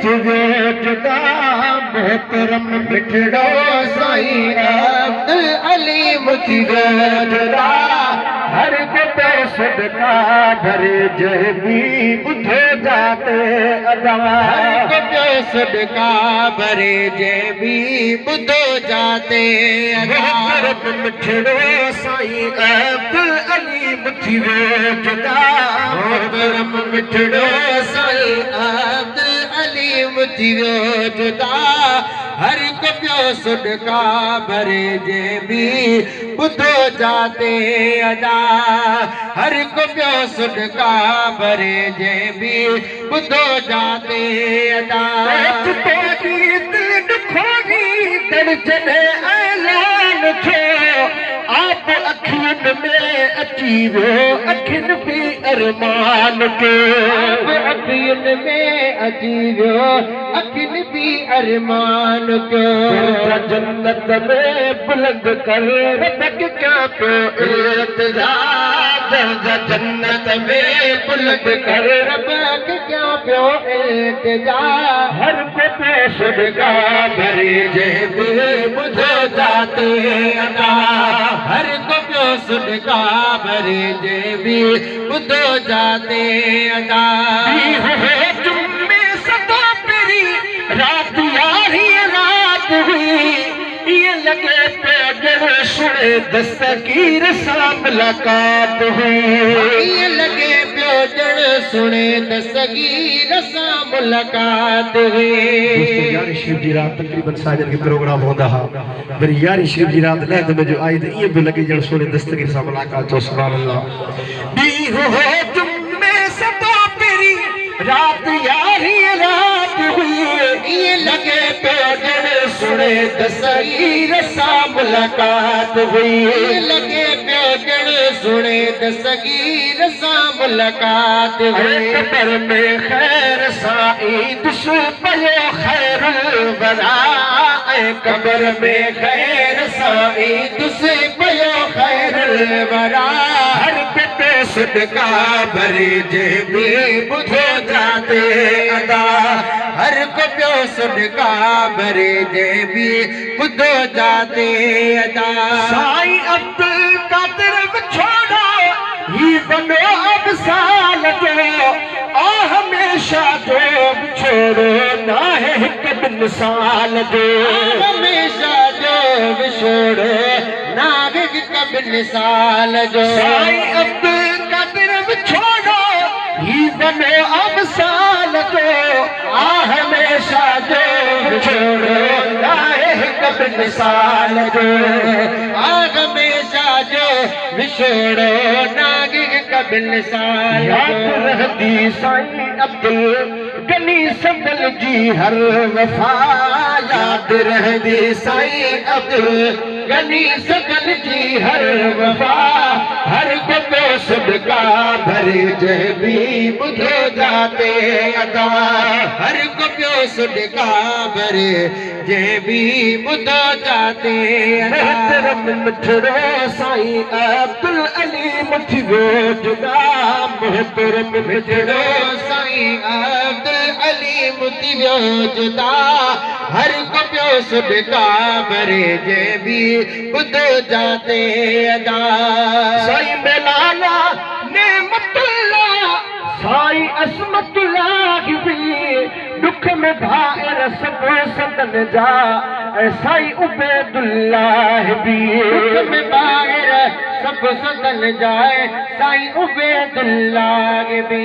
जुदा मोहतरम मिठड़ो साईं अब्दुल अलीम थी जुदा हर को सदका भरे जहबी बुधो जाते अदा हर को सदका भरे जहबी बुधो जाते अदा मिठड़ो साईं अब्दुल अलीम थी जुदा मोहतरम मिठड़ो साईं अब्दुल अलीम थी जुदा हर को पियो सदका भरे जहबी बुधो जाते अदा हर को पियो सदका भरे जहबी बुधो जाते अदा दर्जन ऐलान थियो आप अखियुनि में अची वियो अखियुनि भी अरमान के आप अखियुनि में अची वियो अखियुनि भी अरमान के जन्नत में बुलंद कर रब क्या तो इल्तिजा जन्नत में बुलंद कर रब क्या प्यो इल्तिजा हर को सदका भरे जहबी बुधो जाते अदा हर को प्यो सदका भरे जहबी बुधो जाते अदा जुम्मे सदा पेरी रात यारी रात हुई ये लगे पे सुने दस्तगीर सा मुलाकात हुई ये लगे जड़ सुने दस्तगीर सा मुलाकात हुई यारी शिव जी रात तकरीबन साजन के प्रोग्राम होता है मेरी यारी शिव जी रात लहद में जो आई ये भी लगे जड़ सुने दस्तगीर सा मुलाकात तो सुभान अल्लाह दी हो जुम्मे सदा पेरी रात यारी रात हुई ये लगे पे जड़ सुने दस्तगीर सा मुलाकात हुई ये लगे पे जड़ सुने दस्तगीर सा मुलाकात हुई कबर में खैर साईं दुश पयो खैरुल वरा कबर में खैर साईं दुश पयो खैरुल वरा हर पे सदका भरे जहबी बुधो जाते अदा हर को प्यो सदका भरे जहबी बुधो जाते अदा साईं अब्दुल कादिर छोड़ो ही बनो अब साल जो आ हमेशा जो छोड़ो ना है हिक मिसाल जो हमेशा जो छोड़ो ना है हिक मिसाल जो साईं अब्दुल कादिर छोड़ो ही बनो अब साल जो आ हमेशा जो छोड़ो ना है हिक मिसाल जो आ हमेशा जो विछोड़ो नागिग कबिल साल याद रहती साईं अब्दुल गनी संदल जी हर वफा याद रहती साईं अब्दुल गनी संदल जी हर वफा हर को सदका भरे जहबी बुधो जाते अदा हर को सदका भरे जहबी बुधो जाते अदा मिठड़ो साईं अब्दुल अलीम थी जुदा मोहतरम मिठड़ो साईं अब्दुल अलीम थी जुदा हर को सदका भरे जहबी बुधो जाते अदा साईं बेलाला नेमतुल्ला साईं असमतुल्लाह भी दुख में भाएर सब सदन जा साईं उबैदुल्लाह भी दुख में भाएर सब सदन जाए साईं उबैदुल्लाह भी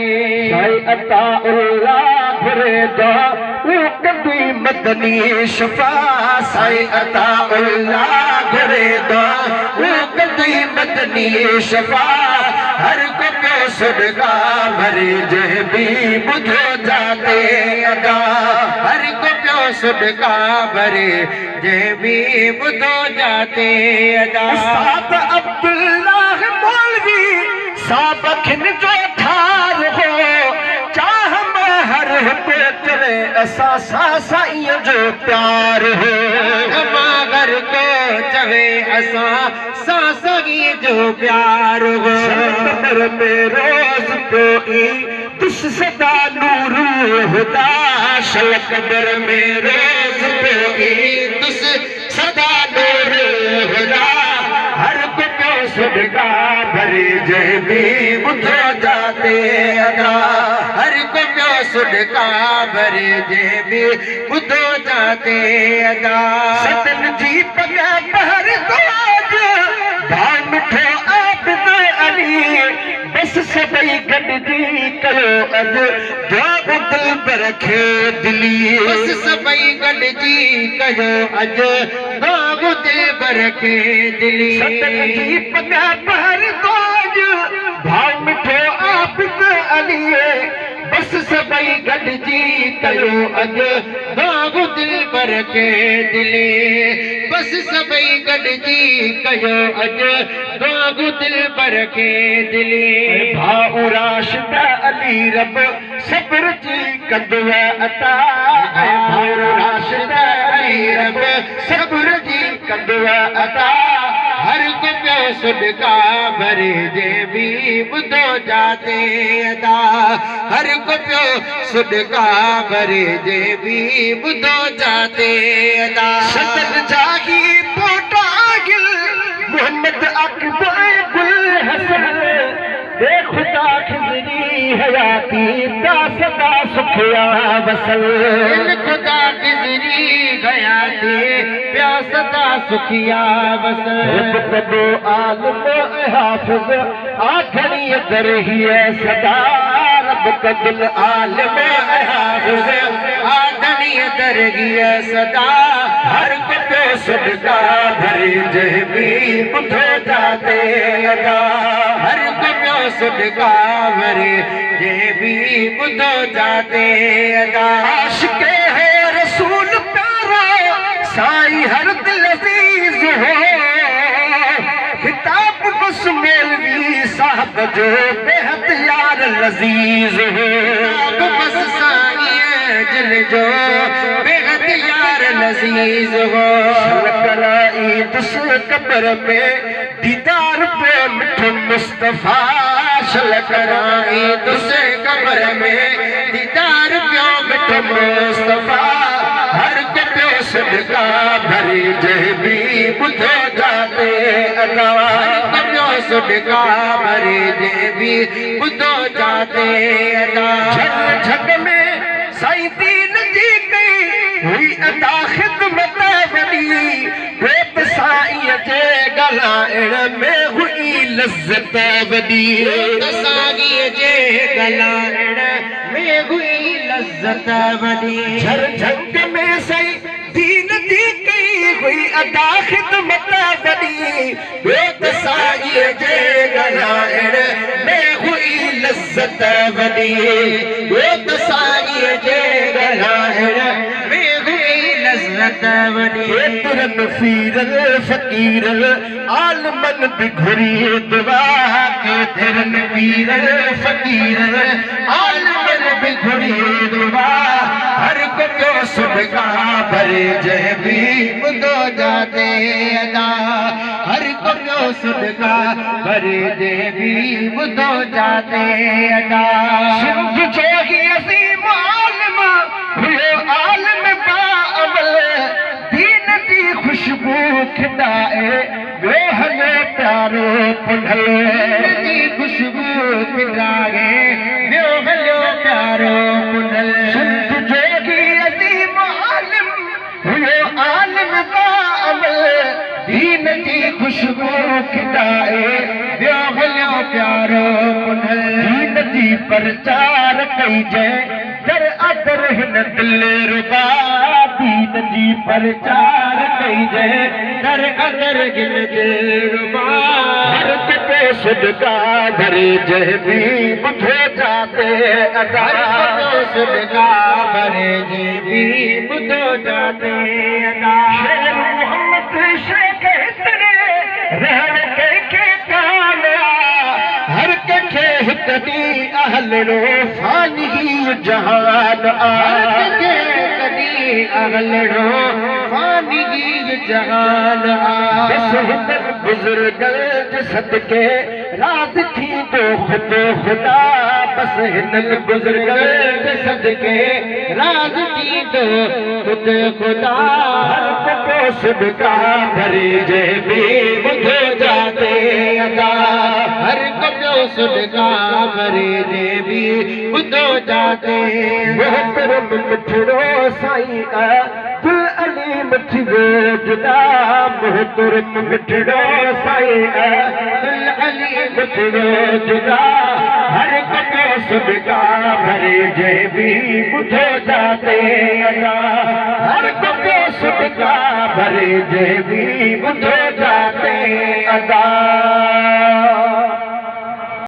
साईं अताउल्लाह फरेदा वो कभी मदनी शफा साईं अताउल्लाह फरेदा वो कभी मदनी शफा हर को सदका भरे जहबी बुधो जाते अदा हर को सदका भरे जहबी बुधो जाते अदा साहब अब्दुल्लाह मौलवी साहब खिन जो ठार हो चाह हर पे चले असा सा साईं जो प्यार हो घर को चवे असा सा साईं जो प्यार हो में रोज तो तुस सदा नूर हुदा शल कब्र में रोज पे तुस सदा नूर हुदा हर को प्यो सदका भरे जय भी बुधो जाते अदा हर को प्यो सदका भरे जय भी बुधो जाते अदा सतन जी पगा पहर दोज भाव मिठो आबिद अली बस सभई गॾिजी कयो अॼु दुआ दिल पर खे दिली बस सभई गॾिजी कयो अॼु दुआ दिल पर खे दिली सतन जी पगा पहर दोज भाव मिठो आबिद अली बस सभई गॾिजी कयो अॼु दुआ दिल पर खे दिली बस सभई गॾिजी कयो अॼु दुआ दिल पर खे दिली भाउ राशिद अली रब सब्र जी कंदो अता भाउ राशिद अली रब सब्र जी कंदो अता हर को प्यो सदका भरे जे भी बुधो जाते अदा हर को प्यो सदका भरे जे भी बुधो जाते अदा सतन जागी पोटा गिल मोहम्मद अकबर गुल हसन दे खुदा खिजरी हयाती दा सदा सुखिया वसल खुदा खिजरी हयाती प्या सदा सुखिया वसल कदो आलम हाफिज आखरी दरही सदा रब कदल आलम हाफिज आखरी दरही सदा हर को सदका भरे जय भी बुधो जाते अदा हर को सदका भरे जय भी बुधो जाते अदा आशिक़े है रसूल प्यारा साईं हर दिल अज़ीज़ हो खिताब बस मौलवी साहब जो बेहद यार लजीज हो बस साईं दिल जो बेहद यार लजीज हो कराई दुस कब्र में दीदार पे मिठो मुस्तफा शल कराई दुस कब्र में दीदार पे मिठो मुस्तफा हर को प्यो सदका भरे जय भी बुधो जाते अदा हर को प्यो सदका भरे जय भी बुधो जाते अदा झग में साईं दीन जी कई हुई अदा खिदमत वॾी बेत साईं जे गलाइण में हुई लज़्ज़त वॾी साईं जे गलाइण में हुई लज़्ज़त वॾी झर झंग में साईं दीन जी कई हुई अदा खिदमत वॾी बेत साईं जे गलाइण में हुई लज़्ज़त वॾी बेत साईं जे गलाइण में हुई लज़्ज़त वॾी तुरन फीरल फ़कीरल आलमन बि घुरी दुआ के तिरन पीरल फ़कीरल आलमन बि घुरी दुआ हर को प्यो सदका भरे जय भी बुधो जाते अदा हर को प्यो सदका भरे जय भी बुधो जाते अदा सिंध जो ही अज़ीम आलिम हुयो आलिम बाअमल दीन जी खुशबू खिडाए ॿियो हले प्यारो पुंढल जी खुशबू खिडाए ॿियो हलियो प्यारो पुंढल सिंध जो ही अज़ीम आलिम हुयो आलिम बाअमल दीन जी खुशबू खिडाए ॿियो हलियो प्यारो पुंढल दीन जी प्रचार कई जंहिं दर अदर हिन दिल रुबा दीन जी प्रचार कई जंहिं दर अदर हिन दिल रुबा हर को सदका भरे जय भी बुधो जाते अदा हर को सदका भरे जय भी बुधो जाते अदा शेर मोहम्मद शेख हितरे रहण के कालिया हर के हितनी अहलड़ो फानी जहान आ हर के कदी अहलड़ो फानी जहान बुजुर्ग सदके राज थी तो खुदा बस हिनन बुजुर्ग सदके राज थी तो खुदा हर को सदका भरे जे भी ॿुधो जाते अदा हर को सदका भरे जे भी ॿुधो जाते मोहतरम मिठड़ो साईं दिल अली मिठड़ो जुदा मोहतरम मिठड़ो साईं दिल अली मिठड़ो जुदा हर को सदका भरे जे भी ॿुधो जाते अदा हर को सदका भरे जे भी ॿुधो जाते अदा